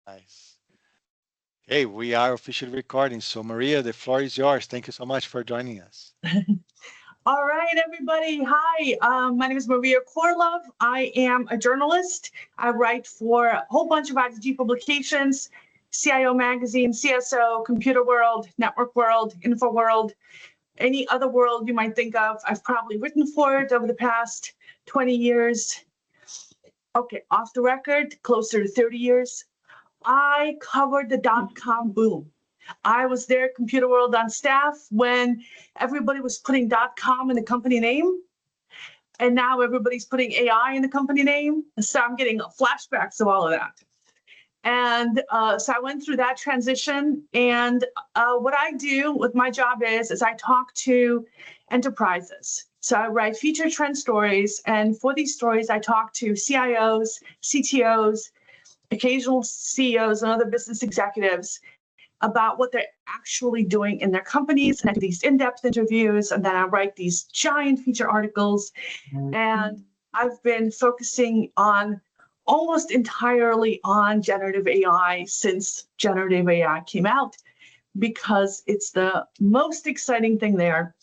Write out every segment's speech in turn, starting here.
Nice. Hey, we are officially recording. So, Maria, the floor is yours. Thank you so much for joining us. All right, everybody. Hi, my name is Maria Korolov. I am a journalist. I write for a whole bunch of ITG publications, CIO Magazine, CSO, Computer World, Network World, Info World, any other world you might think of. I've probably written for it over the past 20 years. Okay, off the record, closer to 30 years. I covered the dot-com boom. I was there at Computer World on staff when everybody was putting .com in the company name, and now everybody's putting AI in the company name. So I'm getting flashbacks of all of that. And so I went through that transition. And what I do with my job is I talk to enterprises. So I write feature trend stories. And for these stories, I talk to CIOs, CTOs, occasional CEOs, and other business executives about what they're actually doing in their companies. And I do these in-depth interviews, and then I write these giant feature articles. And I've been focusing on almost entirely on generative AI since generative AI came out, because it's the most exciting thing there.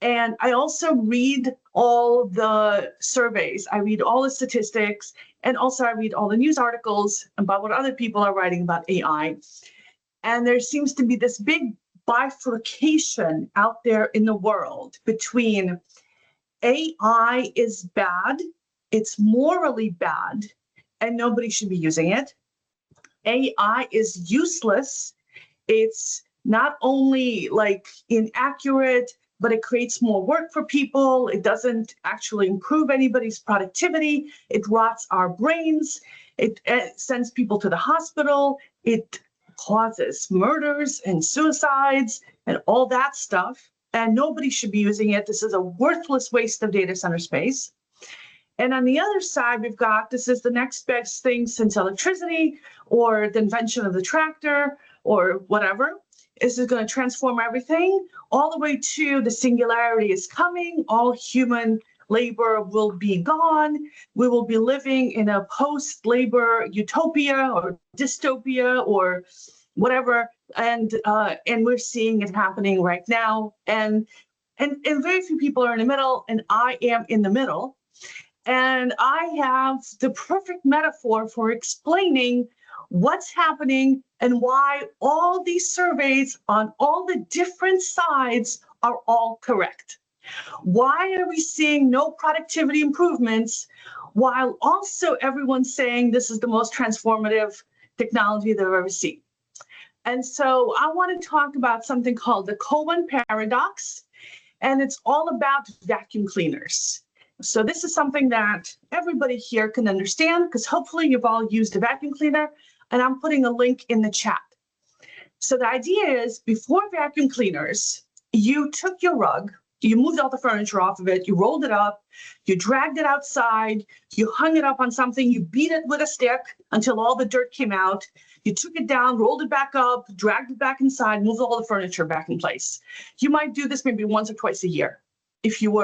And I also read all the surveys. I read all the statistics, and also I read all the news articles about what other people are writing about AI. And there seems to be this big bifurcation out there in the world between AI is bad, it's morally bad, and nobody should be using it. AI is useless. It's not only like inaccurate, but it creates more work for people. It doesn't actually improve anybody's productivity. It rots our brains. It sends people to the hospital. It causes murders and suicides and all that stuff. And nobody should be using it. This is a worthless waste of data center space. And on the other side, we've got, this is the next best thing since electricity or the invention of the tractor or whatever. This is going to transform everything, all the way to the singularity is coming. All human labor will be gone. We will be living in a post-labor utopia or dystopia or whatever. And we're seeing it happening right now. And very few people are in the middle, and I am in the middle. And I have the perfect metaphor for explaining what's happening and why all these surveys on all the different sides are all correct. Why are we seeing no productivity improvements while also everyone's saying this is the most transformative technology they've ever seen? And so I want to talk about something called the Cohen paradox, and it's all about vacuum cleaners. So this is something that everybody here can understand, because hopefully you've all used a vacuum cleaner, and I'm putting a link in the chat. So the idea is, before vacuum cleaners, you took your rug, you moved all the furniture off of it, you rolled it up, you dragged it outside, you hung it up on something, you beat it with a stick until all the dirt came out, you took it down, rolled it back up, dragged it back inside, moved all the furniture back in place. You might do this maybe once or twice a year. If you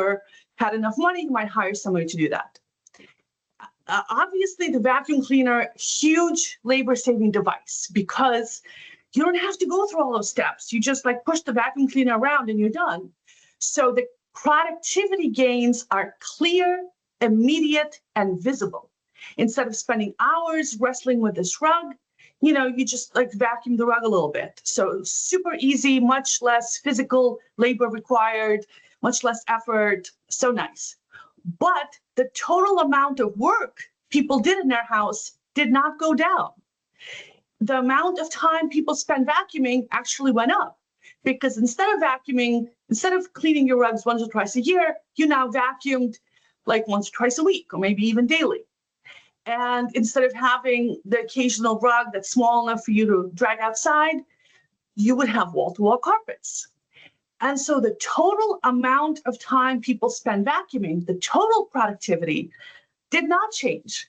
had enough money, you might hire somebody to do that. Obviously, the vacuum cleaner, huge labor-saving device, because you don't have to go through all those steps. You just like push the vacuum cleaner around and you're done. So the productivity gains are clear, immediate, and visible. Instead of spending hours wrestling with this rug, you just like vacuum the rug a little bit. So super easy, much less physical labor required, much less effort, so nice. But the total amount of work people did in their house did not go down. The amount of time people spend vacuuming actually went up, because instead of cleaning your rugs once or twice a year, you now vacuumed like once or twice a week, or maybe even daily. And instead of having the occasional rug that's small enough for you to drag outside, you would have wall-to-wall carpets. And so the total amount of time people spend vacuuming, the total productivity, did not change.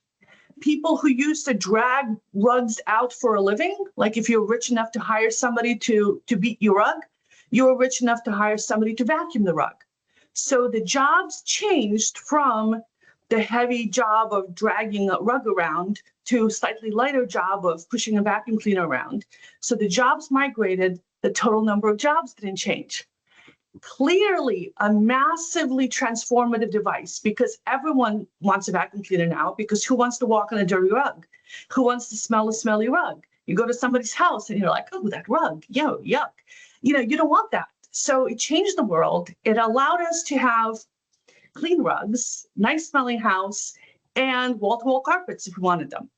People who used to drag rugs out for a living, like if you're rich enough to hire somebody to beat your rug, you were rich enough to hire somebody to vacuum the rug. So the jobs changed from the heavy job of dragging a rug around to slightly lighter job of pushing a vacuum cleaner around. So the jobs migrated, the total number of jobs didn't change. Clearly a massively transformative device, because everyone wants a vacuum cleaner now, because who wants to walk on a dirty rug? Who wants to smell a smelly rug? You go to somebody's house and you're like, oh, that rug, yo, yuck. You don't want that. So it changed the world. It allowed us to have clean rugs, nice smelling house, and wall-to-wall carpets if we wanted them.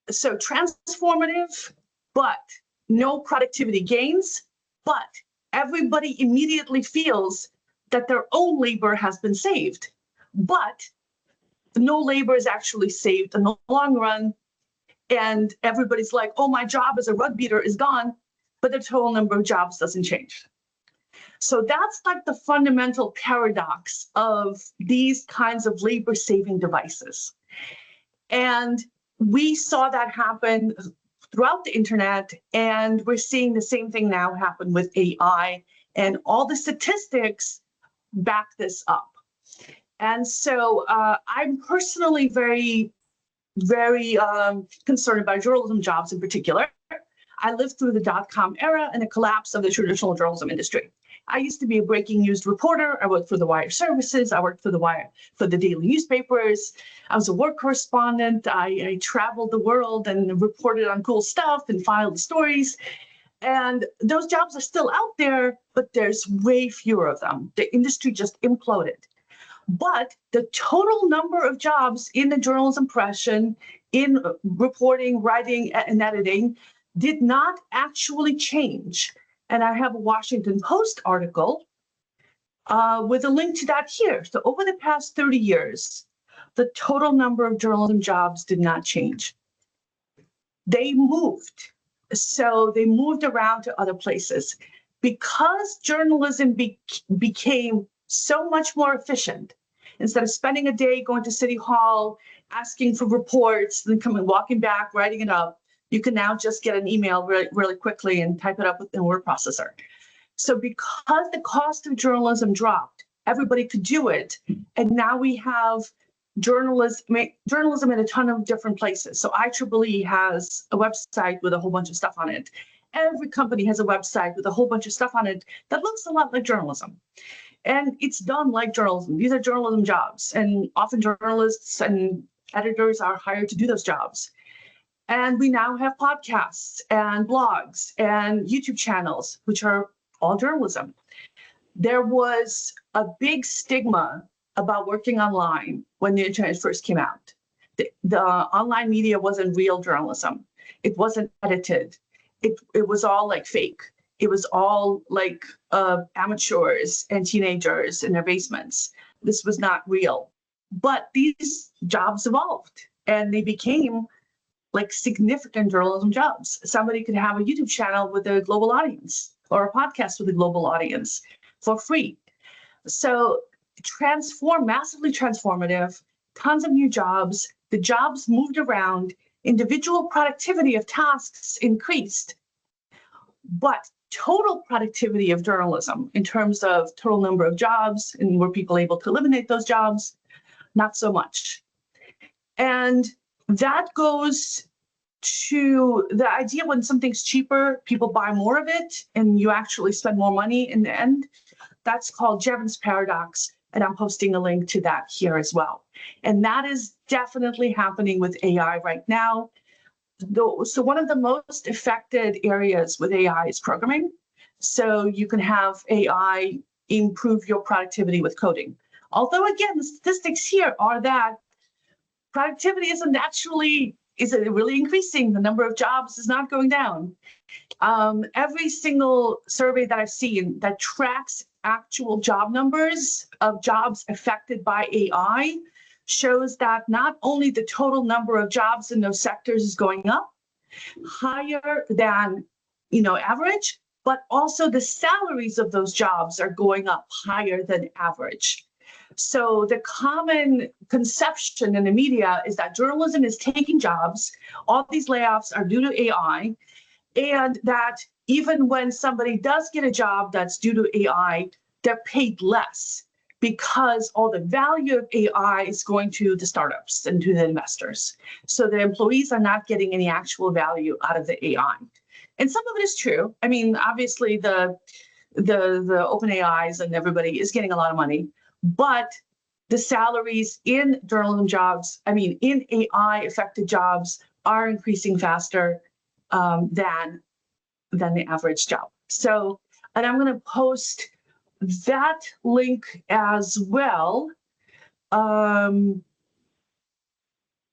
So transformative, but no productivity gains, but everybody immediately feels that their own labor has been saved, but no labor is actually saved in the long run. And everybody's like, oh, my job as a rug beater is gone, but the total number of jobs doesn't change. So that's like the fundamental paradox of these kinds of labor saving devices. And we saw that happen throughout the internet, and we're seeing the same thing now happen with AI, and all the statistics back this up. And so I'm personally very concerned about journalism jobs in particular. I lived through the dot-com era and the collapse of the traditional journalism industry. I used to be a breaking news reporter. I worked for the Wire Services. I worked for the Wire, for the daily newspapers. I was a war correspondent. I traveled the world and reported on cool stuff and filed stories. And those jobs are still out there, but there's way fewer of them. The industry just imploded. But the total number of jobs in the journalism profession, in reporting, writing, and editing, did not actually change. And I have a Washington Post article with a link to that here. So over the past 30 years, the total number of journalism jobs did not change. They moved. So they moved around to other places. Because journalism became so much more efficient, instead of spending a day going to City Hall, asking for reports, then coming, walking back, writing it up, you can now just get an email really quickly and type it up within a word processor. So because the cost of journalism dropped, everybody could do it. And now we have journalism in a ton of different places. So IEEE has a website with a whole bunch of stuff on it. Every company has a website with a whole bunch of stuff on it that looks a lot like journalism. And it's done like journalism. These are journalism jobs. And often journalists and editors are hired to do those jobs. And we now have podcasts and blogs and YouTube channels, which are all journalism. There was a big stigma about working online when the internet first came out. The online media wasn't real journalism. It wasn't edited. It was all like fake. It was all like amateurs and teenagers in their basements. This was not real. But these jobs evolved and they became like significant journalism jobs. Somebody could have a YouTube channel with a global audience or a podcast with a global audience for free. So massively transformative, tons of new jobs. The jobs moved around, individual productivity of tasks increased, but total productivity of journalism in terms of total number of jobs and were people able to eliminate those jobs, not so much. And that goes to the idea when something's cheaper, people buy more of it and you actually spend more money in the end. That's called Jevons paradox. And I'm posting a link to that here as well. And that is definitely happening with AI right now. So one of the most affected areas with AI is programming. So you can have AI improve your productivity with coding. Although again, the statistics here are that productivity isn't really increasing. The number of jobs is not going down. Every single survey that I've seen that tracks actual job numbers of jobs affected by AI shows that not only the total number of jobs in those sectors is going up higher than average, but also the salaries of those jobs are going up higher than average. So the common conception in the media is that journalism is taking jobs, all these layoffs are due to AI, and that even when somebody does get a job that's due to AI, they're paid less because all the value of AI is going to the startups and to the investors. So the employees are not getting any actual value out of the AI. And some of it is true. I mean, obviously the open AIs and everybody is getting a lot of money, but the salaries in journalism jobs, I mean, in AI affected jobs are increasing faster than the average job. So, and I'm going to post that link as well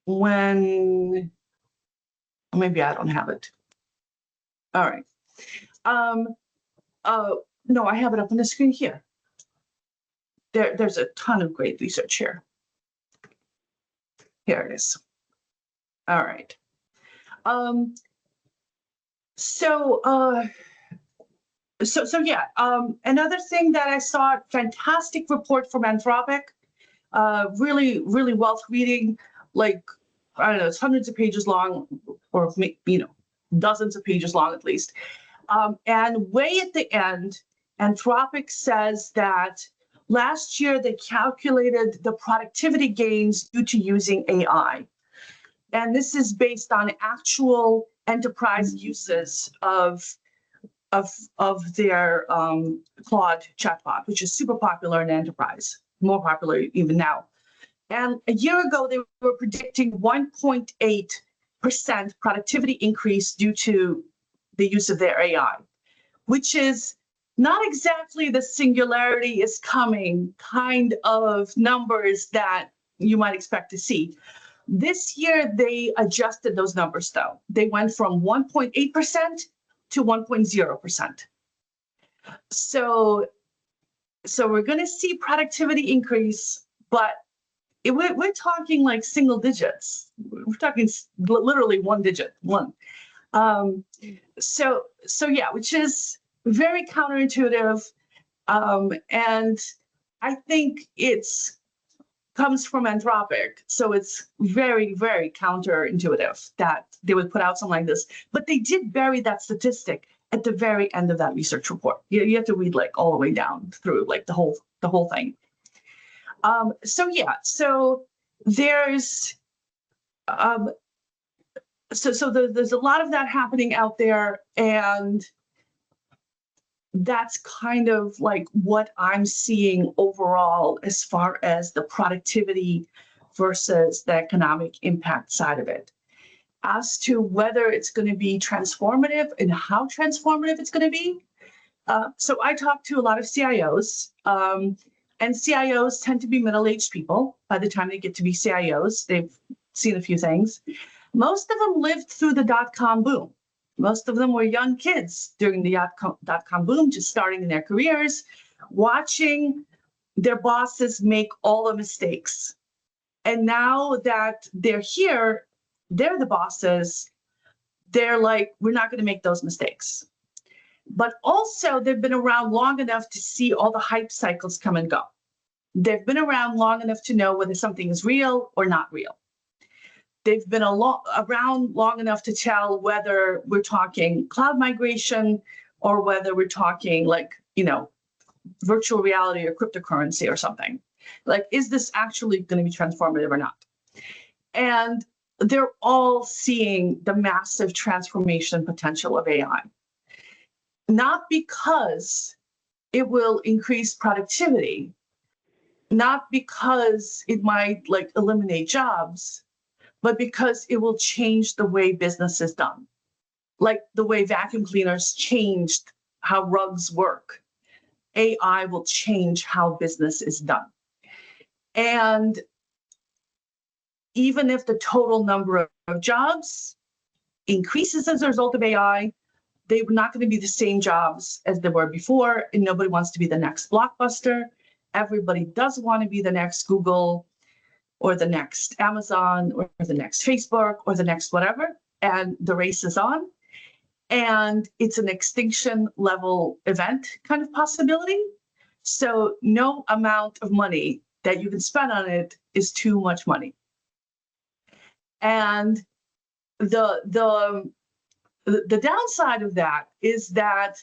when maybe I don't have it. All right. No, I have it up on the screen here. There's a ton of great research here. Here it is. All right. So yeah, another thing that I saw, fantastic report from Anthropic, really worth reading, like, I don't know, it's hundreds of pages long, or, you know, dozens of pages long at least. And way at the end, Anthropic says that last year they calculated the productivity gains due to using AI. And this is based on actual enterprise uses of their Claude chatbot, which is super popular in enterprise, more popular even now. And a year ago, they were predicting 1.8% productivity increase due to the use of their AI, which is not exactly the singularity is coming kind of numbers that you might expect to see. This year, they adjusted those numbers, though. They went from 1.8% to 1.0%. So we're going to see productivity increase, but we're talking like single digits. We're talking literally one digit, one. So yeah, which is very counterintuitive, and I think it's comes from Anthropic, so it's very counterintuitive that they would put out something like this. But they did bury that statistic at the very end of that research report. You have to read like all the way down through like the whole thing. So yeah, so there's there's a lot of that happening out there, and that's kind of like what I'm seeing overall as far as the productivity versus the economic impact side of it. As to whether it's going to be transformative and how transformative it's going to be. So I talk to a lot of CIOs, and CIOs tend to be middle-aged people. By the time they get to be CIOs, they've seen a few things. Most of them lived through the dot-com boom. Most of them were young kids during the dot-com boom, just starting in their careers, watching their bosses make all the mistakes. And now that they're here, they're the bosses. They're like, we're not going to make those mistakes. But also, they've been around long enough to see all the hype cycles come and go. They've been around long enough to know whether something is real or not real. They've been around long enough to tell whether we're talking cloud migration or whether we're talking like, you know, virtual reality or cryptocurrency or something. Like, is this actually going to be transformative or not? And they're all seeing the massive transformation potential of AI. Not because it will increase productivity, not because it might like eliminate jobs, but because it will change the way business is done. Like the way vacuum cleaners changed how rugs work. AI will change how business is done. And even if the total number of jobs increases as a result of AI, they're not going to be the same jobs as they were before, and nobody wants to be the next Blockbuster. Everybody does want to be the next Google, or the next Amazon, or the next Facebook, or the next whatever, and the race is on. And it's an extinction level event kind of possibility. So no amount of money that you can spend on it is too much money. And the downside of that is that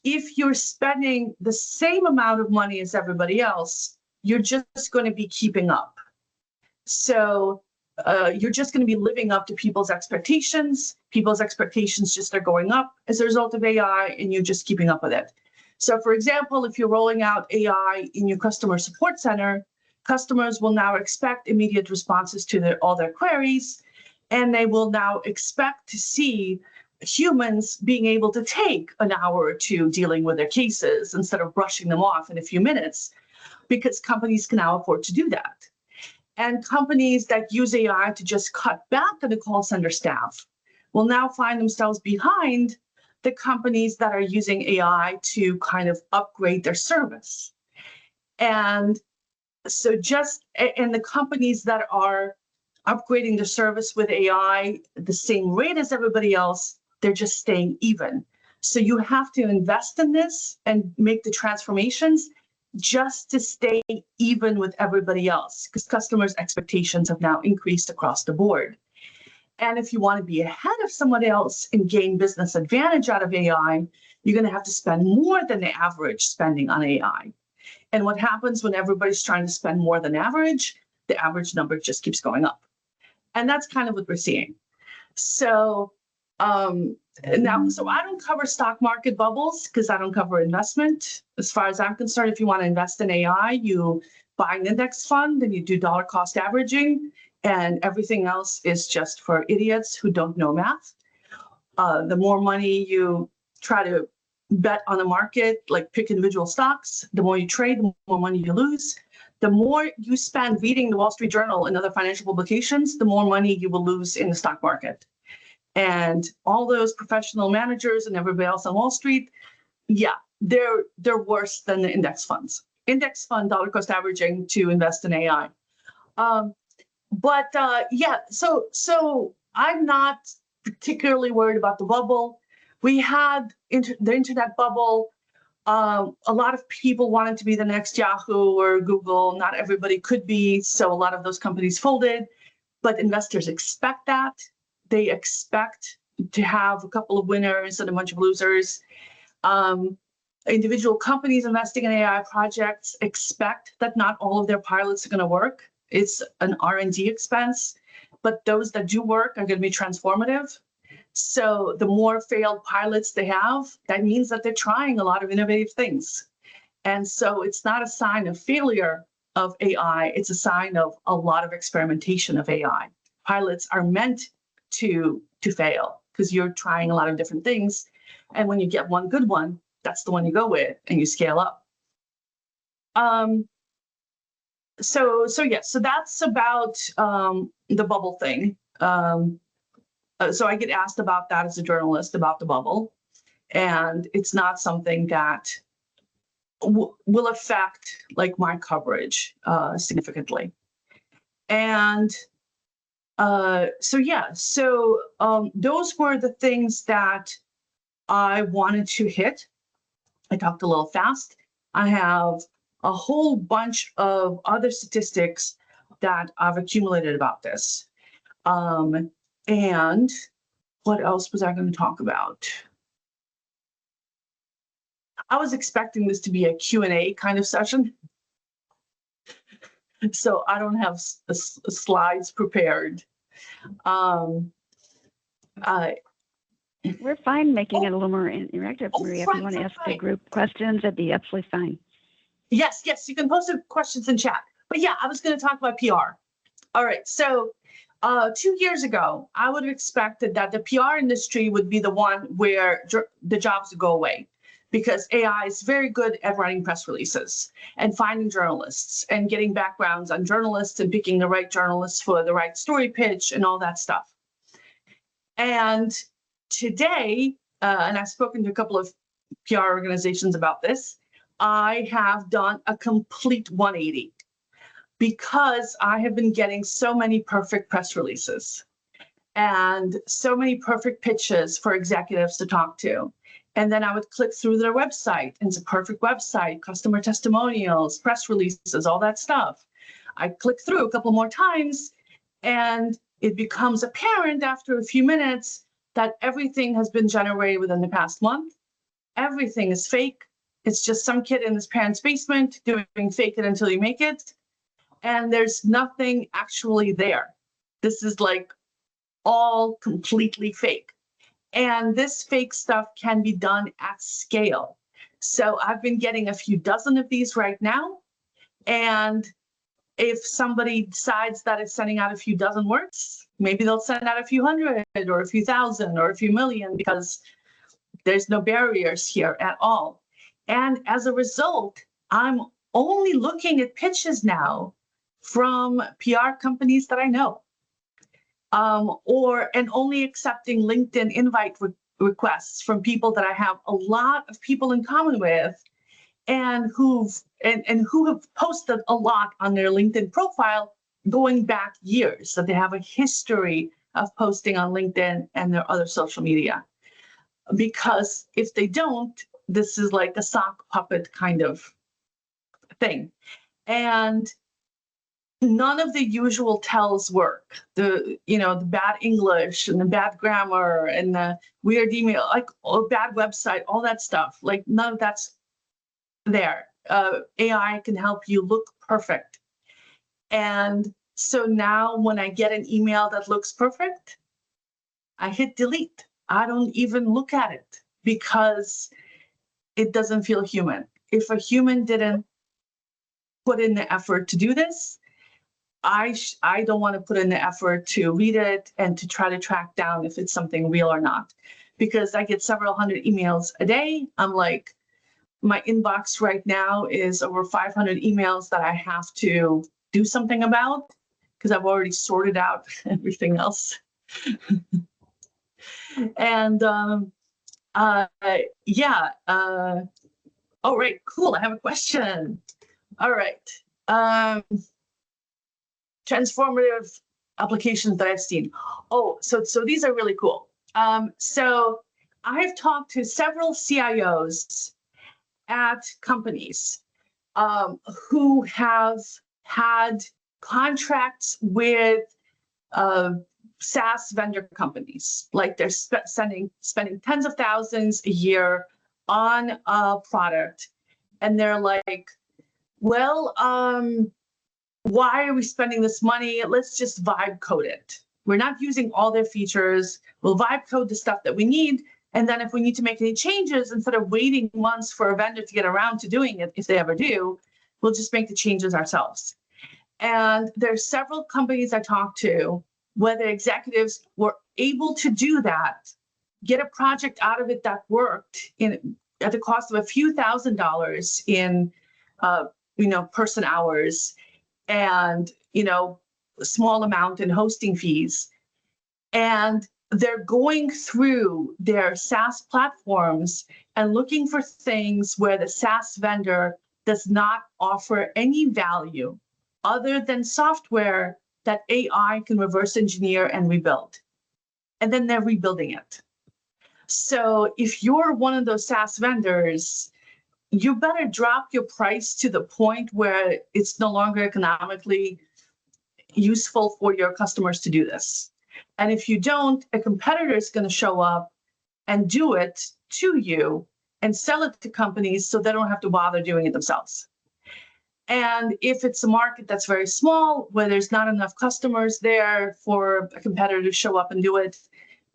if you're spending the same amount of money as everybody else, you're just going to be keeping up. So you're just going to be living up to people's expectations. People's expectations just are going up as a result of AI, and you're just keeping up with it. So for example, if you're rolling out AI in your customer support center, customers will now expect immediate responses to all their queries, and they will now expect to see humans being able to take an hour or two dealing with their cases instead of brushing them off in a few minutes, because companies can now afford to do that. And companies that use AI to just cut back on the call center staff will now find themselves behind the companies that are using AI to kind of upgrade their service. And so and the companies that are upgrading their service with AI at the same rate as everybody else, they're just staying even. So you have to invest in this and make the transformations just to stay even with everybody else, because customers' expectations have now increased across the board. And if you want to be ahead of someone else and gain business advantage out of AI, you're going to have to spend more than the average spending on AI. And what happens when everybody's trying to spend more than average? The average number just keeps going up. And that's kind of what we're seeing. So now, so I don't cover stock market bubbles because I don't cover investment. As far as I'm concerned, if you want to invest in AI, you buy an index fund and you do dollar cost averaging, and everything else is just for idiots who don't know math. The more money you try to bet on the market, like pick individual stocks, the more you trade, the more money you lose. The more you spend reading the Wall Street Journal and other financial publications, the more money you will lose in the stock market. And all those professional managers and everybody else on Wall Street, yeah, they're worse than the index funds. Index fund dollar cost averaging to invest in AI. Yeah, so I'm not particularly worried about the bubble. We had the internet bubble. A lot of people wanted to be the next Yahoo or Google. Not everybody could be, so a lot of those companies folded. But investors expect that. They expect to have a couple of winners and a bunch of losers. Individual companies investing in AI projects expect that not all of their pilots are going to work. It's an R&D expense, but those that do work are going to be transformative. So the more failed pilots they have, that means that they're trying a lot of innovative things. And so it's not a sign of failure of AI, it's a sign of a lot of experimentation of AI. Pilots are meant to fail because you're trying a lot of different things. And when you get one good one, that's the one you go with and you scale up. So that's about the bubble thing. So I get asked about that as a journalist, about the bubble, and it's not something that will affect like my coverage significantly. And those were the things that I wanted to hit. I talked a little fast. I have a whole bunch of other statistics that I've accumulated about this. And what else was I going to talk about? I was expecting this to be a Q&A kind of session. So I don't have slides prepared. We're fine making it a little more interactive, Maria. If you want to ask the group questions, that'd be absolutely fine. Yes, you can post the questions in chat. But yeah, I was going to talk about PR. All right, so 2 years ago, I would have expected that the PR industry would be the one where the jobs would go away, because AI is very good at writing press releases and finding journalists and getting backgrounds on journalists and picking the right journalists for the right story pitch and all that stuff. And today, and I've spoken to a couple of PR organizations about this, I have done a complete 180 because I have been getting so many perfect press releases and so many perfect pitches for executives to talk to. And then I would click through their website, and it's a perfect website, customer testimonials, press releases, all that stuff. I click through a couple more times, and it becomes apparent after a few minutes that everything has been generated within the past month. Everything is fake. It's just some kid in his parents' basement doing fake it until you make it. And there's nothing actually there. This is like all completely fake. And this fake stuff can be done at scale. So I've been getting a few dozen of these right now. And if somebody decides that it's sending out a few dozen works, maybe they'll send out a few hundred or a few thousand or a few million, because there's no barriers here at all. And as a result, I'm only looking at pitches now from PR companies that I know, and only accepting LinkedIn invite requests from people that I have a lot of people in common with, and who have posted a lot on their LinkedIn profile going back years, so they have a history of posting on LinkedIn and their other social media. Because if they don't, this is like a sock puppet kind of thing. And none of the usual tells work. The bad English and the bad grammar and the weird email, like a bad website, all that stuff, like none of that's there. AI can help you look perfect. And so now when I get an email that looks perfect, I hit delete. I don't even look at it because it doesn't feel human. If a human didn't put in the effort to do this, I don't want to put in the effort to read it and to try to track down if it's something real or not, because I get several hundred emails a day. I'm like, my inbox right now is over 500 emails that I have to do something about because I've already sorted out everything else. And yeah. All right, cool. I have a question. All right. Transformative applications that I've seen. Oh, so these are really cool. So I've talked to several CIOs at companies who have had contracts with SaaS vendor companies, like they're spending tens of thousands a year on a product, and they're like, well, why are we spending this money? Let's just vibe code it. We're not using all their features. We'll vibe code the stuff that we need, and then if we need to make any changes, instead of waiting months for a vendor to get around to doing it, if they ever do, we'll just make the changes ourselves. And there's several companies I talked to where the executives were able to do that, get a project out of it that worked at the cost of a few $1,000s in person hours, and a small amount in hosting fees. And they're going through their SaaS platforms and looking for things where the SaaS vendor does not offer any value other than software that AI can reverse engineer and rebuild. And then they're rebuilding it. So if you're one of those SaaS vendors, you better drop your price to the point where it's no longer economically useful for your customers to do this. And if you don't, a competitor is going to show up and do it to you and sell it to companies so they don't have to bother doing it themselves. And if it's a market that's very small, where there's not enough customers there for a competitor to show up and do it,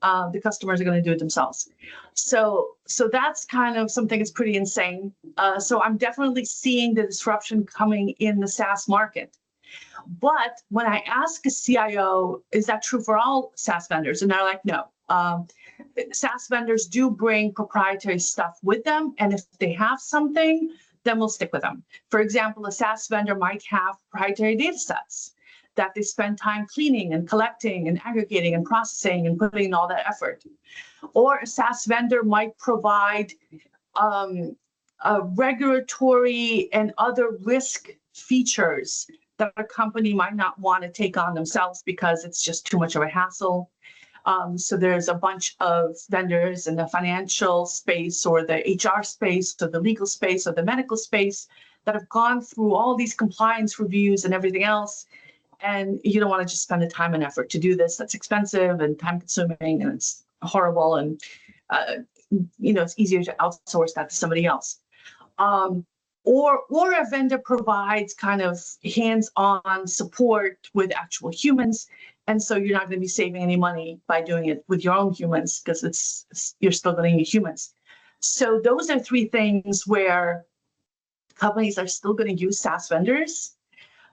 the customers are going to do it themselves. So that's kind of something that's pretty insane. So I'm definitely seeing the disruption coming in the SaaS market. But when I ask a CIO, is that true for all SaaS vendors? And they're like, no. SaaS vendors do bring proprietary stuff with them. And if they have something, then we'll stick with them. For example, a SaaS vendor might have proprietary data sets that they spend time cleaning and collecting and aggregating and processing and putting in all that effort. Or a SaaS vendor might provide regulatory and other risk features that a company might not want to take on themselves because it's just too much of a hassle. So there's a bunch of vendors in the financial space or the HR space or the legal space or the medical space that have gone through all these compliance reviews and everything else. And you don't want to just spend the time and effort to do this. That's expensive and time consuming and it's horrible. And, it's easier to outsource that to somebody else. Or a vendor provides kind of hands-on support with actual humans, and so you're not going to be saving any money by doing it with your own humans because you're still going to need humans. So those are three things where companies are still going to use SaaS vendors.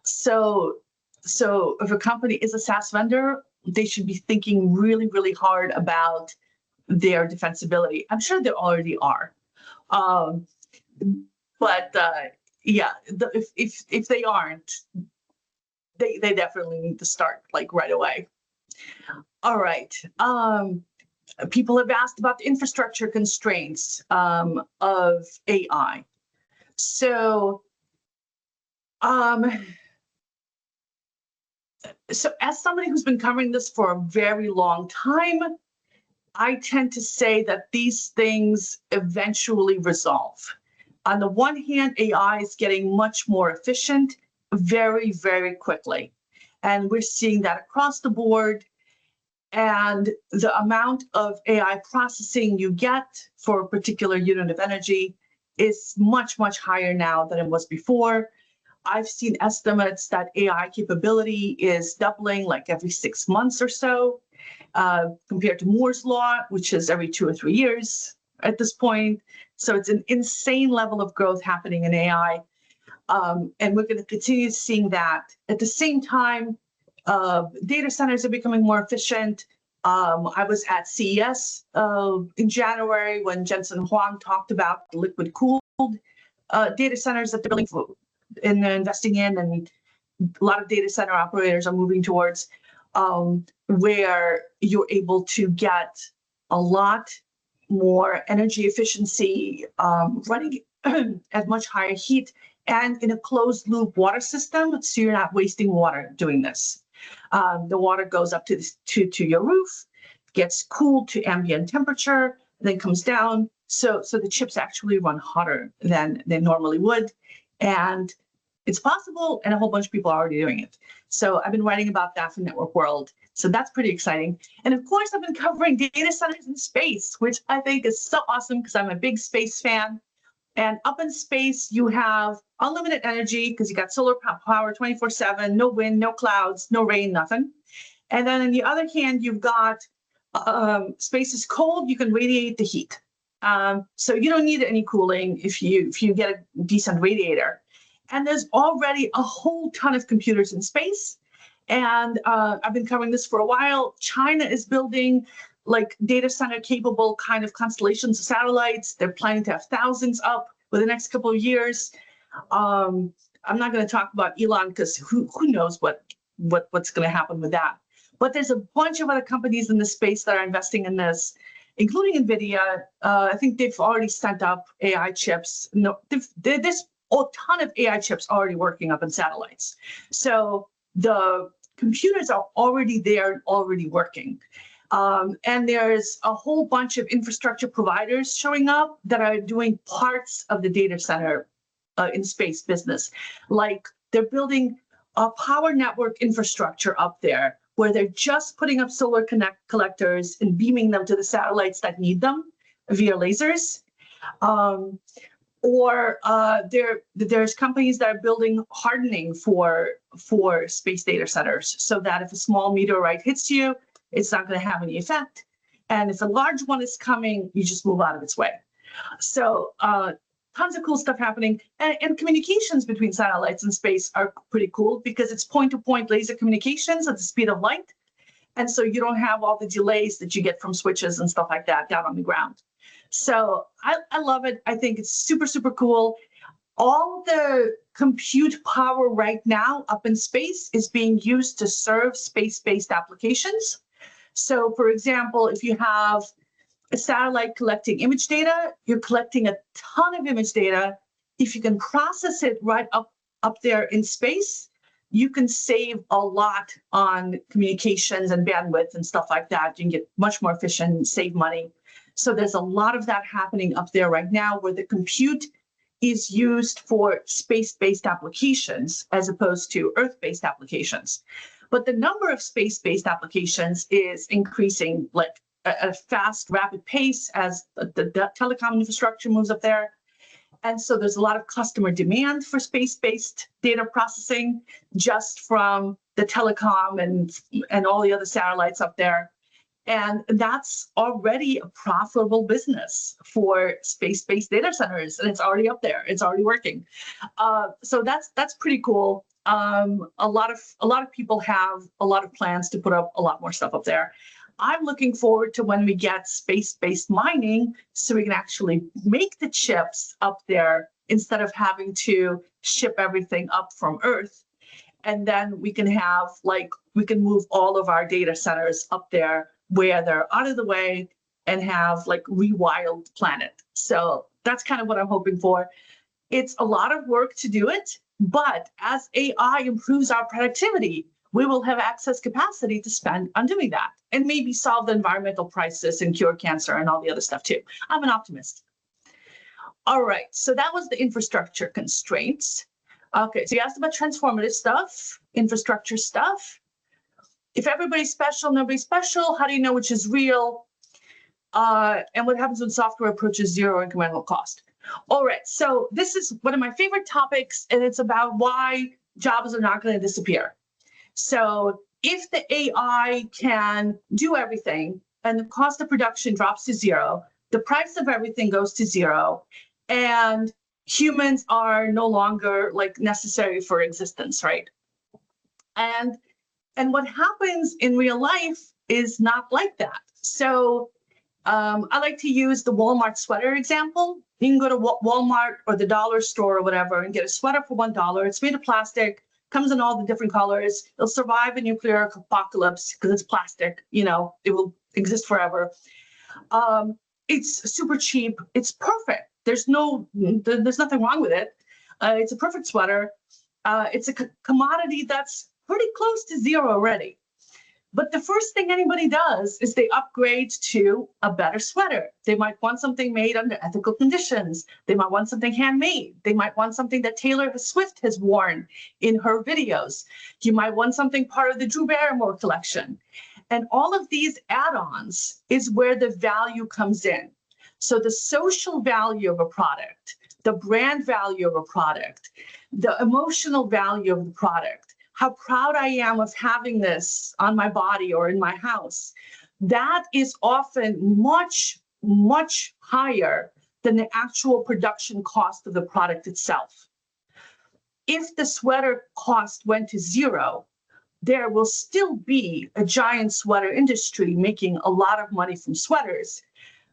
So if a company is a SaaS vendor, they should be thinking really, really hard about their defensibility. I'm sure they already are. But yeah, if they aren't, they definitely need to start like right away. All right. People have asked about the infrastructure constraints of AI. So as somebody who's been covering this for a very long time, I tend to say that these things eventually resolve. On the one hand, AI is getting much more efficient very, very quickly. And we're seeing that across the board. And the amount of AI processing you get for a particular unit of energy is much, much higher now than it was before. I've seen estimates that AI capability is doubling like every 6 months or so, compared to Moore's Law, which is every 2 or 3 years at this point. So it's an insane level of growth happening in AI. And we're going to continue seeing that. At the same time, data centers are becoming more efficient. I was at CES in January when Jensen Huang talked about the liquid cooled data centers that they're building and they're investing in, and a lot of data center operators are moving towards, where you're able to get a lot more energy efficiency, running at much higher heat and in a closed loop water system, so you're not wasting water doing this. The water goes up to your roof, gets cooled to ambient temperature, then comes down. So the chips actually run hotter than they normally would. And it's possible, and a whole bunch of people are already doing it. So I've been writing about that for Network World. So that's pretty exciting. And of course, I've been covering data centers in space, which I think is so awesome because I'm a big space fan. And up in space, you have unlimited energy because you got solar power 24/7, no wind, no clouds, no rain, nothing. And then on the other hand, you've got space is cold, you can radiate the heat. So you don't need any cooling if you get a decent radiator. And there's already a whole ton of computers in space. And I've been covering this for a while. China is building like data center capable kind of constellations of satellites. They're planning to have thousands up for the next couple of years. I'm not going to talk about Elon because who knows what's going to happen with that. But there's a bunch of other companies in this space that are investing in this, including NVIDIA. I think they've already sent up AI chips. No, there's a ton of AI chips already working up in satellites. So the computers are already there and already working. And there's a whole bunch of infrastructure providers showing up that are doing parts of the data center in space business. Like they're building a power network infrastructure up there where they're just putting up solar collectors and beaming them to the satellites that need them via lasers. Or there's companies that are building hardening for space data centers so that if a small meteorite hits you, it's not going to have any effect. And if a large one is coming, you just move out of its way. So tons of cool stuff happening. And communications between satellites and space are pretty cool because it's point-to-point laser communications at the speed of light. And so you don't have all the delays that you get from switches and stuff like that down on the ground. So I love it. I think it's super, super cool. All the compute power right now up in space is being used to serve space-based applications. So for example, if you have a satellite collecting image data, you're collecting a ton of image data. If you can process it right up there in space, you can save a lot on communications and bandwidth and stuff like that. You can get much more efficient, save money. So there's a lot of that happening up there right now where the compute is used for space-based applications as opposed to Earth-based applications. But the number of space-based applications is increasing like at a fast, rapid pace as the telecom infrastructure moves up there. And so there's a lot of customer demand for space-based data processing just from the telecom and all the other satellites up there. And that's already a profitable business for space-based data centers, and it's already up there. It's already working. So that's pretty cool. A lot of people have a lot of plans to put up a lot more stuff up there. I'm looking forward to when we get space-based mining, so we can actually make the chips up there instead of having to ship everything up from Earth. And then we can have, like, we can move all of our data centers up there where they're out of the way and have like rewild planet. So that's kind of what I'm hoping for. It's a lot of work to do it, but as AI improves our productivity, we will have excess capacity to spend on doing that and maybe solve the environmental crisis and cure cancer and all the other stuff too. I'm an optimist. All right, so that was the infrastructure constraints. Okay, so you asked about transformative stuff, infrastructure stuff. If everybody's special, nobody's special, how do you know which is real? And what happens when software approaches zero incremental cost? All right, so this is one of my favorite topics, and it's about why jobs are not going to disappear. So if the AI can do everything and the cost of production drops to zero, the price of everything goes to zero, and humans are no longer like necessary for existence, right? And what happens in real life is not like that. So I like to use the Walmart sweater example. You can go to Walmart or the dollar store or whatever and get a sweater for $1. It's made of plastic, comes in all the different colors. It'll survive a nuclear apocalypse because it's plastic. You know, it will exist forever. It's super cheap. It's perfect. There's nothing wrong with it. It's a perfect sweater. It's a commodity that's pretty close to zero already. But the first thing anybody does is they upgrade to a better sweater. They might want something made under ethical conditions. They might want something handmade. They might want something that Taylor Swift has worn in her videos. You might want something part of the Drew Barrymore collection. And all of these add-ons is where the value comes in. So the social value of a product, the brand value of a product, the emotional value of the product, how proud I am of having this on my body or in my house, that is often much, much higher than the actual production cost of the product itself. If the sweater cost went to zero, there will still be a giant sweater industry making a lot of money from sweaters,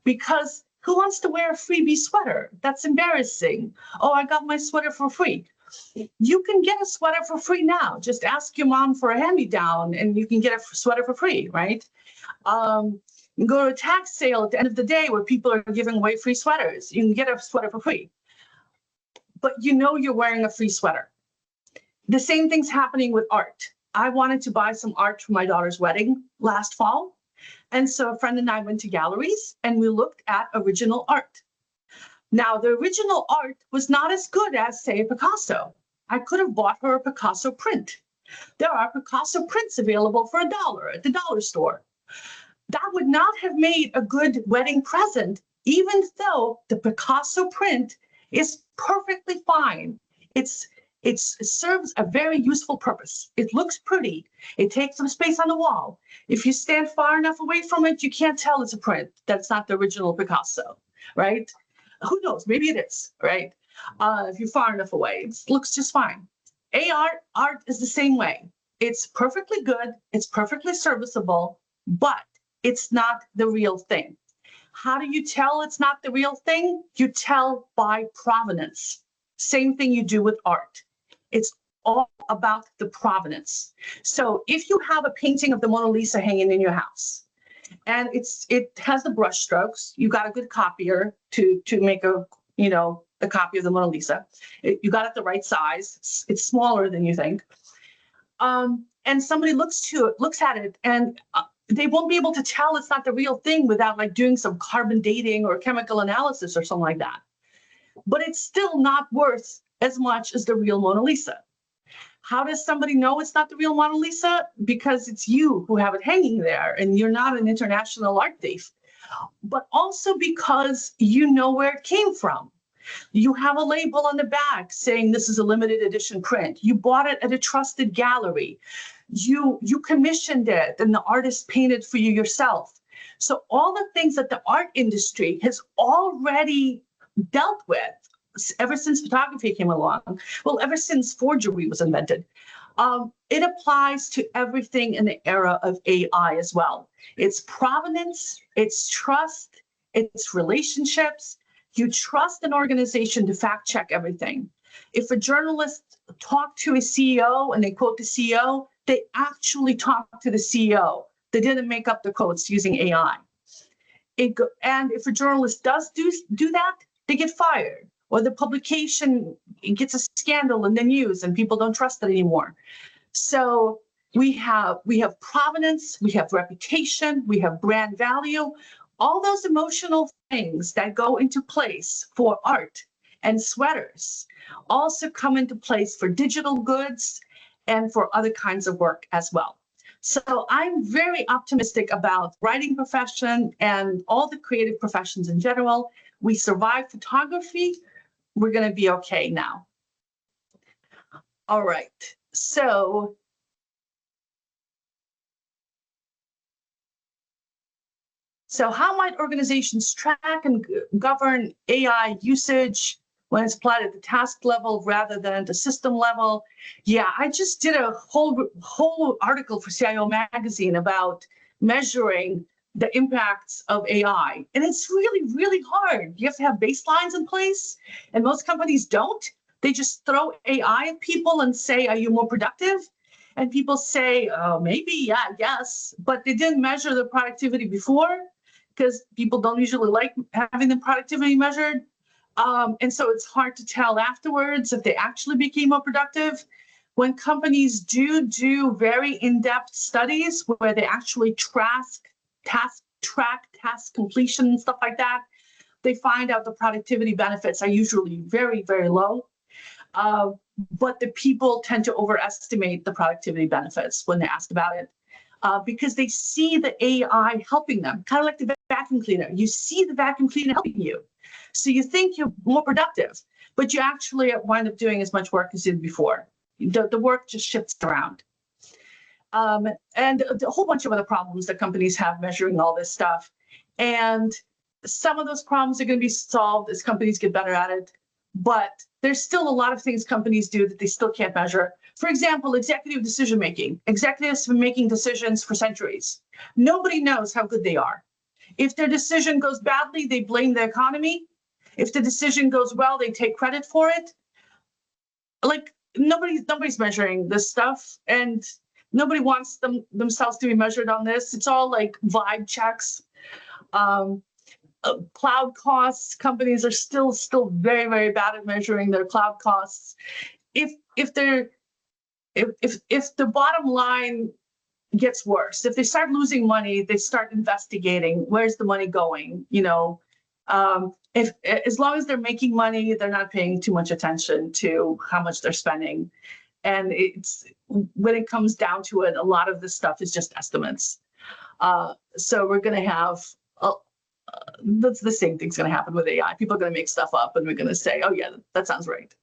because who wants to wear a freebie sweater? That's embarrassing. Oh, I got my sweater for free. You can get a sweater for free now. Just ask your mom for a hand-me-down and you can get a sweater for free, right? You can go to a tax sale at the end of the day where people are giving away free sweaters. You can get a sweater for free. But you know you're wearing a free sweater. The same thing's happening with art. I wanted to buy some art for my daughter's wedding last fall. And so a friend and I went to galleries and we looked at original art. Now, the original art was not as good as, say, a Picasso. I could have bought her a Picasso print. There are Picasso prints available for $1 at the dollar store. That would not have made a good wedding present, even though the Picasso print is perfectly fine. It serves a very useful purpose. It looks pretty. It takes some space on the wall. If you stand far enough away from it, you can't tell it's a print. That's not the original Picasso, right? Who knows? Maybe it is, right? If you're far enough away, it looks just fine. Art is the same way. It's perfectly good. It's perfectly serviceable, but it's not the real thing. How do you tell it's not the real thing? You tell by provenance. Same thing you do with art. It's all about the provenance. So if you have a painting of the Mona Lisa hanging in your house, and it has the brush strokes, you got a good copier to make a copy of the Mona Lisa. You got it the right size. It's smaller than you think. And somebody looks at it, and they won't be able to tell it's not the real thing without like doing some carbon dating or chemical analysis or something like that. But it's still not worth as much as the real Mona Lisa. How does somebody know it's not the real Mona Lisa? Because it's you who have it hanging there and you're not an international art thief. But also because you know where it came from. You have a label on the back saying this is a limited edition print. You bought it at a trusted gallery. You commissioned it and the artist painted for you yourself. So all the things that the art industry has already dealt with ever since photography came along, well, ever since forgery was invented, it applies to everything in the era of AI as well. It's provenance, it's trust, it's relationships. You trust an organization to fact check everything. If a journalist talked to a CEO and they quote the CEO, they actually talk to the CEO. They didn't make up the quotes using AI. And if a journalist does do that, they get fired, or the publication gets a scandal in the news and people don't trust it anymore. So we have provenance, we have reputation, we have brand value, all those emotional things that go into place for art and sweaters also come into place for digital goods and for other kinds of work as well. So I'm very optimistic about writing profession and all the creative professions in general. We survived photography. We're going to be okay now. All right. So how might organizations track and govern AI usage when it's applied at the task level rather than at the system level? Yeah, I just did a whole article for CIO Magazine about measuring the impacts of AI. And it's really, really hard. You have to have baselines in place, and most companies don't. They just throw AI at people and say, are you more productive? And people say, oh, maybe, yeah, I guess. But they didn't measure the productivity before, because people don't usually like having the productivity measured. And so it's hard to tell afterwards if they actually became more productive. When companies do very in-depth studies where they actually track task completion and stuff like that, they find out the productivity benefits are usually very, very low. But the people tend to overestimate the productivity benefits when they're asked about it. Because they see the AI helping them, kind of like the vacuum cleaner. You see the vacuum cleaner helping you. So you think you're more productive, but you actually wind up doing as much work as you did before. The work just shifts around. And a whole bunch of other problems that companies have measuring all this stuff. And some of those problems are going to be solved as companies get better at it. But there's still a lot of things companies do that they still can't measure. For example, executive decision making. Executives have been making decisions for centuries. Nobody knows how good they are. If their decision goes badly, they blame the economy. If the decision goes well, they take credit for it. Like nobody's measuring this stuff, and nobody wants themselves to be measured on this. It's all like vibe checks. Cloud costs, companies are still very, very bad at measuring their cloud costs. If the bottom line gets worse, if they start losing money, they start investigating where's the money going. If as long as they're making money, they're not paying too much attention to how much they're spending. And it's when it comes down to it, a lot of this stuff is just estimates. So we're going to have that's the same thing's going to happen with AI. People are going to make stuff up, and we're going to say, oh yeah, that sounds right.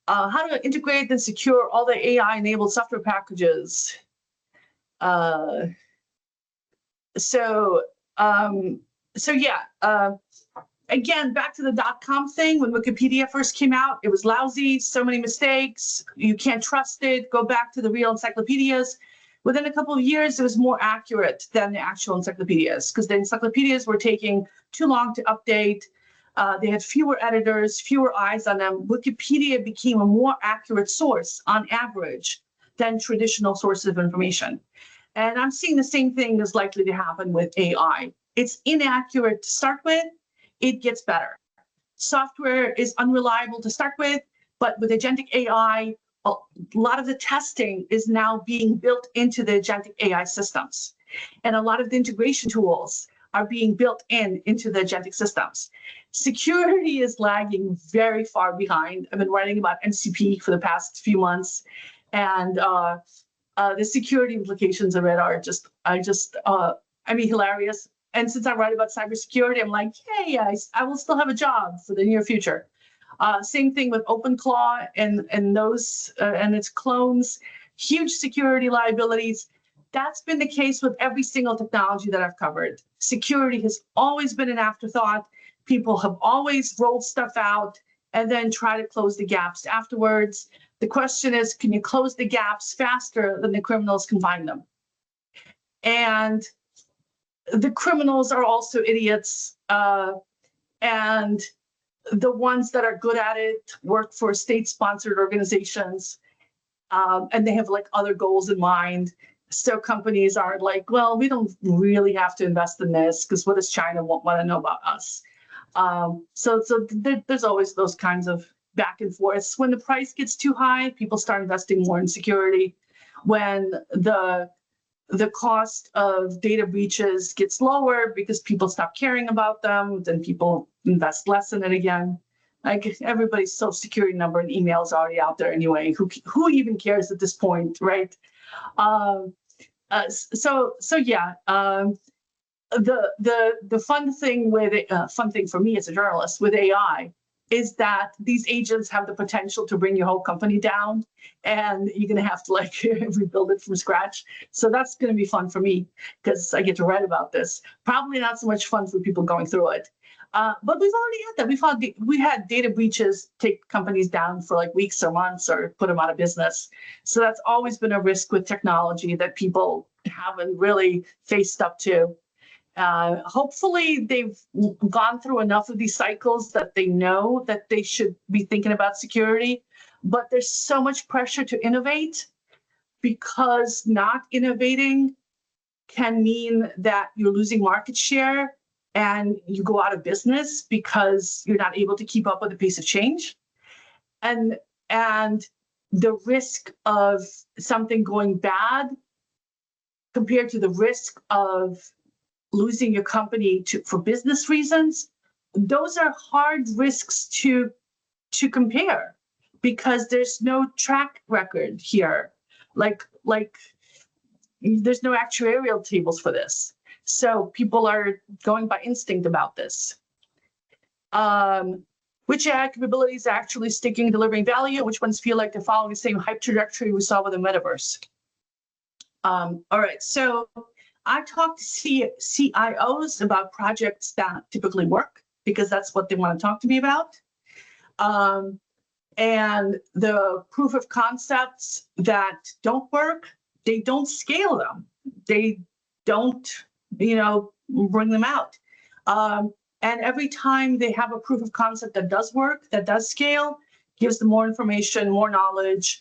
How to integrate and secure all the AI-enabled software packages. Again, back to the .com thing. When Wikipedia first came out, it was lousy, so many mistakes. You can't trust it. Go back to the real encyclopedias. Within a couple of years, it was more accurate than the actual encyclopedias, because the encyclopedias were taking too long to update. They had fewer editors, fewer eyes on them. Wikipedia became a more accurate source on average than traditional sources of information. And I'm seeing the same thing is likely to happen with AI. It's inaccurate to start with. It gets better. Software is unreliable to start with, but with agentic AI, a lot of the testing is now being built into the agentic AI systems. And a lot of the integration tools are being built into the agentic systems. Security is lagging very far behind. I've been writing about MCP for the past few months, and the security implications of it are hilarious. And since I write about cybersecurity, I'm like, hey, I will still have a job for the near future. Same thing with OpenClaw and those and its clones, huge security liabilities. That's been the case with every single technology that I've covered. Security has always been an afterthought. People have always rolled stuff out and then try to close the gaps afterwards. The question is, can you close the gaps faster than the criminals can find them? And the criminals are also idiots. And the ones that are good at it work for state-sponsored organizations, and they have like other goals in mind. So companies are like, well, we don't really have to invest in this because what does China want to know about us? So there's always those kinds of back and forths. When the price gets too high, people start investing more in security. When the cost of data breaches gets lower because people stop caring about them, then people invest less in it again. Like everybody's social security number and email is already out there anyway. Who even cares at this point, right? So yeah. The fun thing for me as a journalist with AI is that these agents have the potential to bring your whole company down, and you're going to have to like rebuild it from scratch. So that's going to be fun for me because I get to write about this. Probably not so much fun for people going through it. But we've already had that. We had data breaches take companies down for like weeks or months or put them out of business. So that's always been a risk with technology that people haven't really faced up to. Hopefully they've gone through enough of these cycles that they know that they should be thinking about security, but there's so much pressure to innovate because not innovating can mean that you're losing market share and you go out of business because you're not able to keep up with the pace of change. And the risk of something going bad compared to the risk of losing your company for business reasons, those are hard risks to compare because there's no track record here. Like there's no actuarial tables for this. So people are going by instinct about this. Which AI capabilities are actually sticking, delivering value? Which ones feel like they're following the same hype trajectory we saw with the metaverse? All right, so I talk to CIOs about projects that typically work because that's what they want to talk to me about. And the proof of concepts that don't work, they don't scale them. They don't, bring them out. And every time they have a proof of concept that does work, that does scale, gives them more information, more knowledge,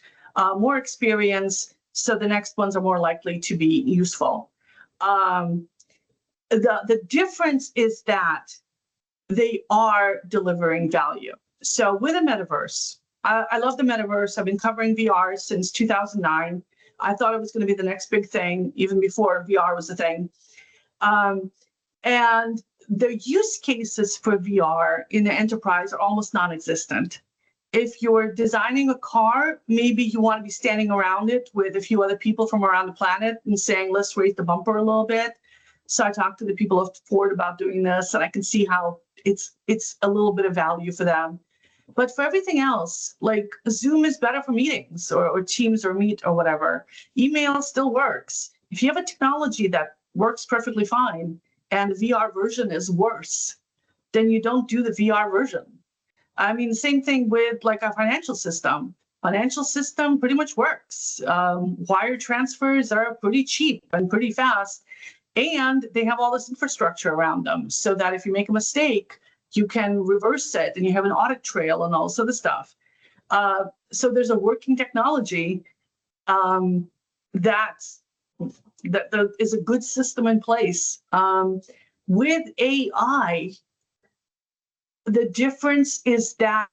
more experience. So the next ones are more likely to be useful. The difference is that they are delivering value. So with a metaverse, I love the metaverse. I've been covering VR since 2009. I thought it was going to be the next big thing, even before VR was a thing. And the use cases for VR in the enterprise are almost non-existent. If you're designing a car, maybe you want to be standing around it with a few other people from around the planet and saying, let's raise the bumper a little bit. So I talked to the people of Ford about doing this, and I can see how it's a little bit of value for them. But for everything else, like Zoom is better for meetings or Teams or Meet or whatever. Email still works. If you have a technology that works perfectly fine and the VR version is worse, then you don't do the VR version. I mean, same thing with like our financial system. Financial system pretty much works. Wire transfers are pretty cheap and pretty fast, and they have all this infrastructure around them so that if you make a mistake, you can reverse it and you have an audit trail and all this other stuff. So there's a working technology that is a good system in place. With AI, the difference is that,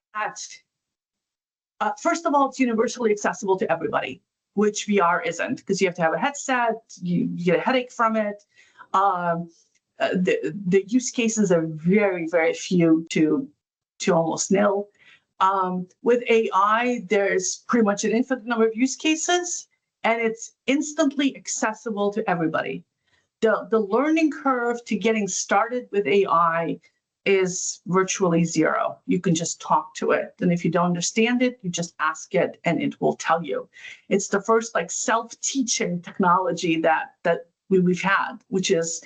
first of all, it's universally accessible to everybody, which VR isn't, because you have to have a headset, you get a headache from it. The use cases are very, very few to almost nil. With AI, there's pretty much an infinite number of use cases, and it's instantly accessible to everybody. the learning curve to getting started with AI is virtually zero. You can just talk to it. And if you don't understand it, you just ask it and it will tell you. It's the first like self-teaching technology that we've had, which is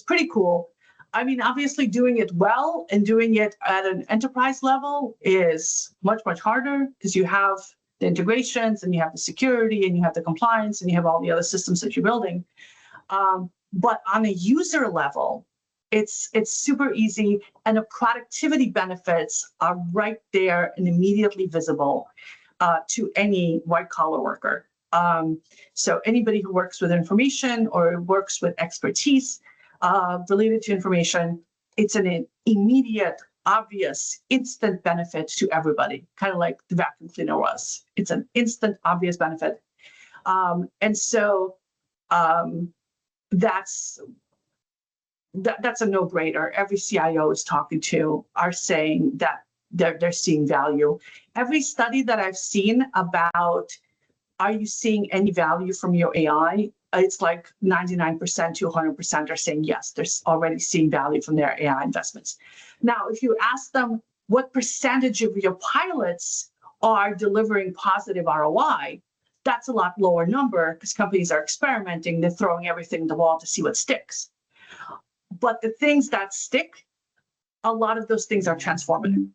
pretty cool. I mean, obviously doing it well and doing it at an enterprise level is much, much harder because you have the integrations and you have the security and you have the compliance and you have all the other systems that you're building. But on a user level, it's super easy, and the productivity benefits are right there and immediately visible to any white collar worker. So anybody who works with information or works with expertise related to information, it's an immediate, obvious, instant benefit to everybody, kind of like the vacuum cleaner was. It's an instant, obvious benefit. And so that's a no-brainer. Every CIO is talking to are saying that they're seeing value. Every study that I've seen about, are you seeing any value from your AI? It's like 99% to 100% are saying yes, they're already seeing value from their AI investments. Now, if you ask them what percentage of your pilots are delivering positive ROI, that's a lot lower number because companies are experimenting, they're throwing everything at the wall to see what sticks. But the things that stick, a lot of those things are transformative.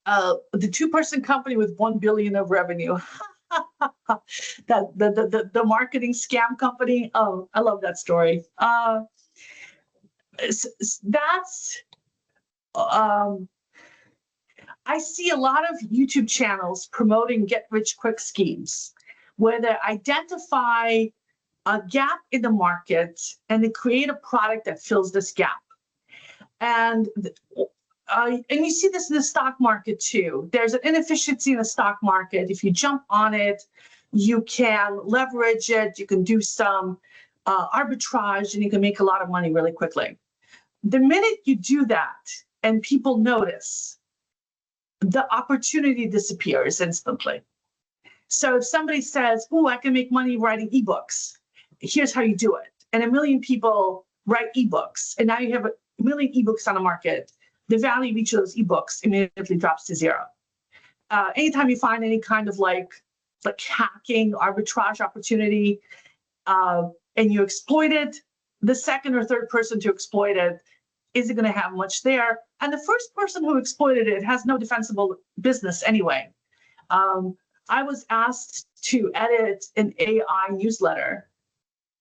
The two-person company with 1 billion of revenue, the marketing scam company. Oh, I love that story. I see a lot of YouTube channels promoting get-rich-quick schemes where they identify a gap in the market and they create a product that fills this gap. And you see this in the stock market too. There's an inefficiency in the stock market. If you jump on it, you can leverage it, you can do some arbitrage, and you can make a lot of money really quickly. The minute you do that and people notice, the opportunity disappears instantly. So if somebody says, oh, I can make money writing ebooks, here's how you do it. And 1 million people write ebooks, and now you have 1 million ebooks on the market. The value of each of those ebooks immediately drops to zero. Anytime you find any kind of like hacking, arbitrage opportunity, and you exploit it, the second or third person to exploit it isn't going to have much there. And the first person who exploited it has no defensible business anyway. I was asked to edit an AI newsletter,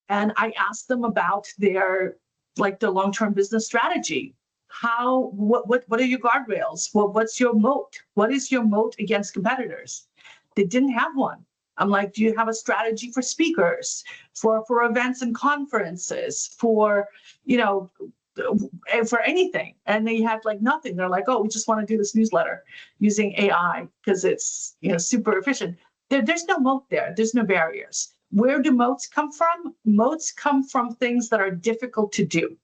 and I asked them about their long-term business strategy. What are your guardrails? What's your moat? What is your moat against competitors? They didn't have one. I'm like, do you have a strategy for speakers, for events and conferences, for anything? And they had nothing. They're like, oh, we just want to do this newsletter using AI because it's super efficient. There's no moat there. There's no barriers. Where do moats come from? Moats come from things that are difficult to do,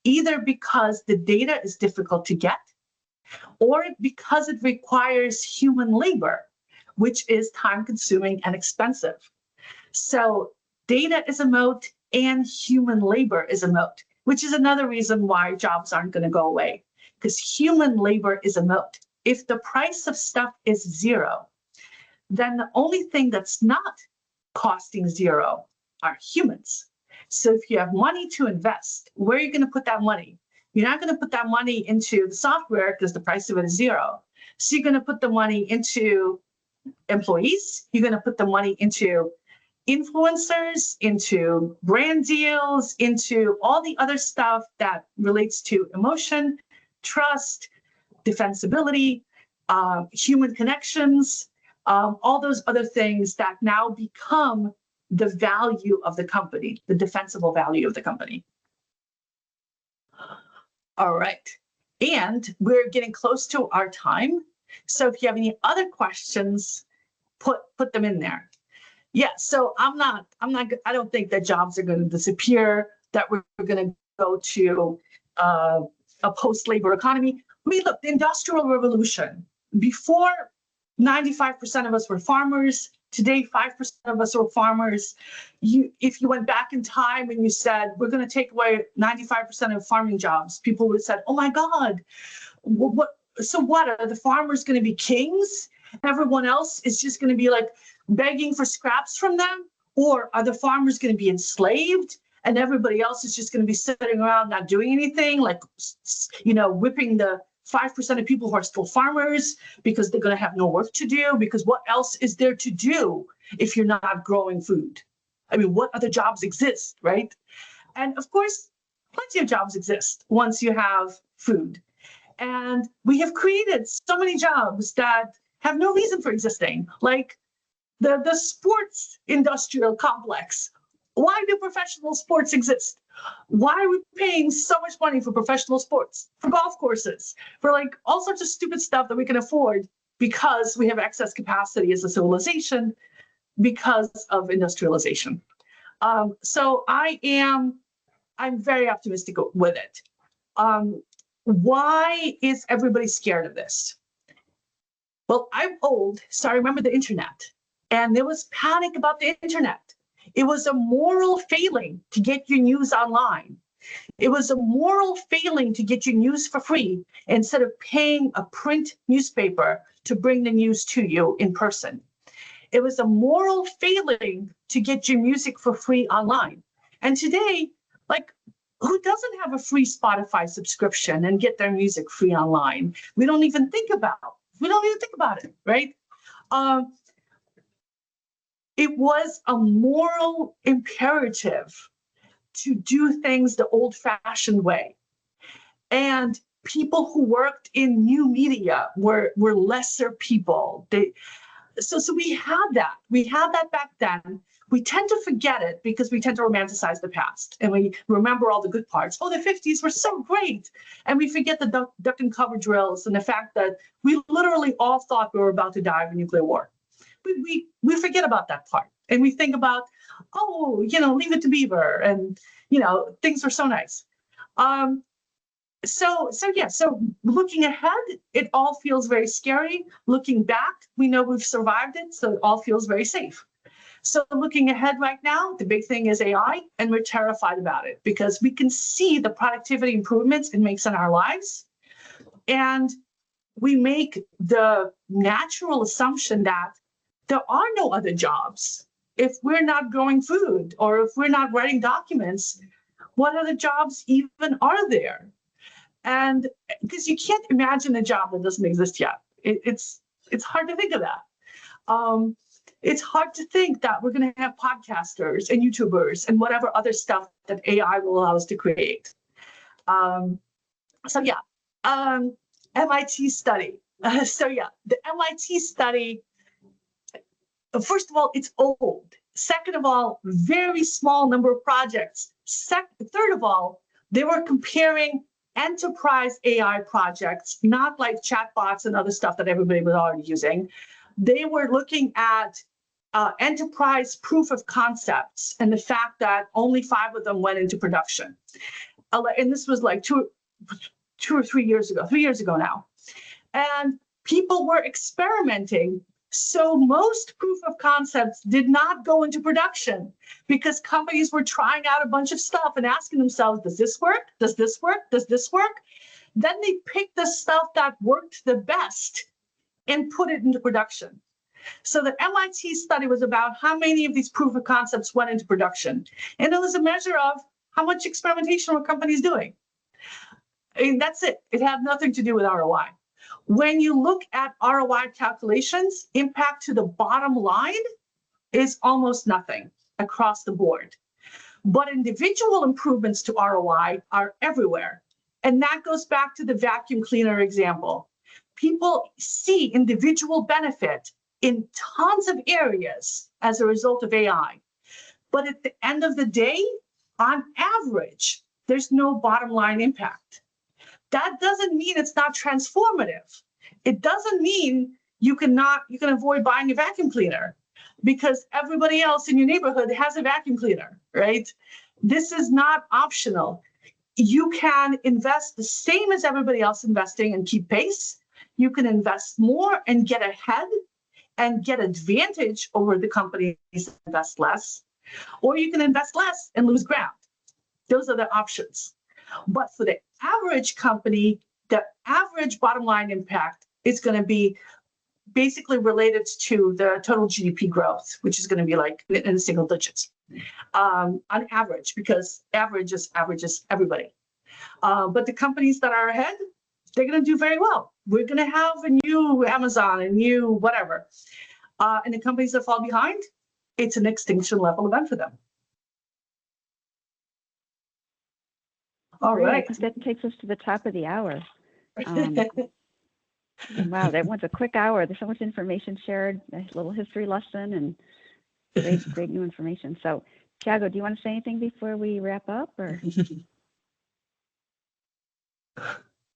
either because the data is difficult to get or because it requires human labor, which is time-consuming and expensive. So data is a moat and human labor is a moat, which is another reason why jobs aren't going to go away, because human labor is a moat. If the price of stuff is zero, then the only thing that's not costing zero are humans. So if you have money to invest, where are you going to put that money? You're not going to put that money into the software because the price of it is zero. So you're going to put the money into employees. You're going to put the money into influencers, into brand deals, into all the other stuff that relates to emotion, trust, defensibility, human connections, all those other things that now become the value of the company, the defensible value of the company. All right, and we're getting close to our time. So if you have any other questions, put them in there. Yeah, so I don't think that jobs are going to disappear, that we're going to go to a post-labor economy. I mean, look, the Industrial Revolution, before 95% of us were farmers, Today, 5% of us are farmers. If you went back in time and you said, we're going to take away 95% of farming jobs, people would have said, oh my God, so what, are the farmers going to be kings? Everyone else is just going to be like begging for scraps from them? Or are the farmers going to be enslaved and everybody else is just going to be sitting around not doing anything, like, whipping the 5% of people who are still farmers because they're going to have no work to do? Because what else is there to do if you're not growing food? I mean, what other jobs exist, right? And of course, plenty of jobs exist once you have food. And we have created so many jobs that have no reason for existing, like the sports industrial complex. Why do professional sports exist? Why are we paying so much money for professional sports, for golf courses, for like all sorts of stupid stuff that we can afford because we have excess capacity as a civilization because of industrialization? So I'm very optimistic with it. Why is everybody scared of this? Well, I'm old, so I remember the internet, and there was panic about the internet. It was a moral failing to get your news online. It was a moral failing to get your news for free instead of paying a print newspaper to bring the news to you in person. It was a moral failing to get your music for free online. And today, like, who doesn't have a free Spotify subscription and get their music free online? We don't even think about it, right? It was a moral imperative to do things the old-fashioned way. And people who worked in new media were lesser people. So we had that. We had that back then. We tend to forget it because we tend to romanticize the past and we remember all the good parts. Oh, the 50s were so great. And we forget the duck and cover drills and the fact that we literally all thought we were about to die of a nuclear war. We forget about that part. And we think about, oh, Leave It to Beaver. And, things were so nice. So looking ahead, it all feels very scary. Looking back, we know we've survived it, so it all feels very safe. So looking ahead right now, the big thing is AI, and we're terrified about it because we can see the productivity improvements it makes in our lives. And we make the natural assumption that there are no other jobs. If we're not growing food or if we're not writing documents, what other jobs even are there? And because you can't imagine a job that doesn't exist yet. It's hard to think of that. It's hard to think that we're going to have podcasters and YouTubers and whatever other stuff that AI will allow us to create. MIT study. The MIT study, first of all, it's old. Second of all, very small number of projects. Third of all, they were comparing enterprise AI projects, not like chatbots and other stuff that everybody was already using. They were looking at enterprise proof of concepts and the fact that only 5 of them went into production. And this was like 2 or 3 years ago, 3 years ago now. And people were experimenting. So most proof of concepts did not go into production because companies were trying out a bunch of stuff and asking themselves, does this work? Does this work? Does this work? Then they picked the stuff that worked the best and put it into production. So the MIT study was about how many of these proof of concepts went into production. And it was a measure of how much experimentation were companies doing. I mean, that's it. It had nothing to do with ROI. When you look at ROI calculations, impact to the bottom line is almost nothing across the board. But individual improvements to ROI are everywhere. And that goes back to the vacuum cleaner example. People see individual benefit in tons of areas as a result of AI. But at the end of the day, on average, there's no bottom line impact. That doesn't mean it's not transformative. It doesn't mean you can avoid buying a vacuum cleaner because everybody else in your neighborhood has a vacuum cleaner, right? This is not optional. You can invest the same as everybody else investing and keep pace. You can invest more and get ahead. and get advantage over the companies that invest less, or you can invest less and lose ground. Those are the options. But for the average company, the average bottom line impact is going to be basically related to the total GDP growth, which is going to be like in the single digits on average, because averages everybody. But the companies that are ahead, they're going to do very well. We're going to have a new Amazon, a new whatever. And the companies that fall behind, it's an extinction level event for them. All Great. right. I think that takes us to the top of the hour. Wow, that was a quick hour. There's so much information shared, a little history lesson, and great new information. So, Thiago, do you want to say anything before we wrap up? Or?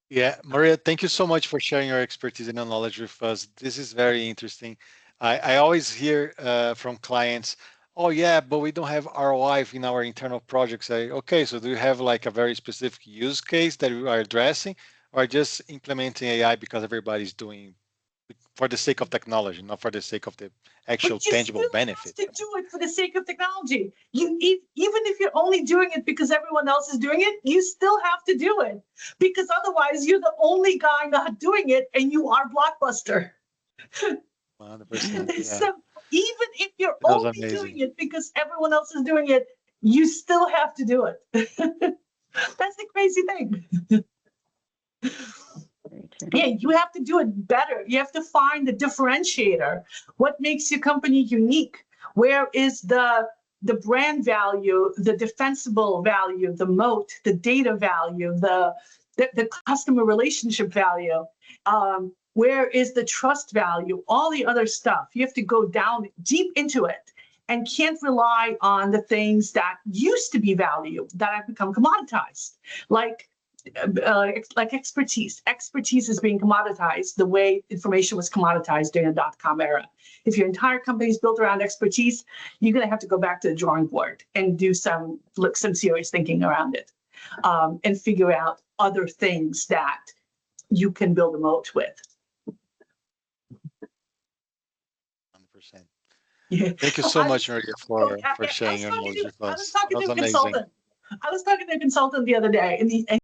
Yeah, Maria, thank you so much for sharing your expertise and knowledge with us. This is very interesting. I always hear from clients, oh yeah, but we don't have ROI in our internal projects. Okay, so do you have like a very specific use case that you are addressing, or just implementing AI because everybody's doing for the sake of technology, not for the sake of the actual tangible benefit? To do it for the sake of technology. Even if you're only doing it because everyone else is doing it, you still have to do it, because otherwise you're the only guy not doing it, and you are Blockbuster. 100%. Yeah. So even if you're only doing it because everyone else is doing it, you still have to do it. That's the crazy thing. Yeah, you have to do it better. You have to find the differentiator. What makes your company unique? Where is the brand value, the defensible value, the moat, the data value, the customer relationship value? Where is the trust value? All the other stuff. You have to go down deep into it, and can't rely on the things that used to be value that have become commoditized, like expertise. Expertise is being commoditized the way information was commoditized during the dot-com era. If your entire company is built around expertise, you're going to have to go back to the drawing board and do some serious thinking around it, and figure out other things that you can build a moat with. 100%. Yeah. Thank you so much, Maria, for sharing your knowledge with us. I was talking to a consultant the other day, and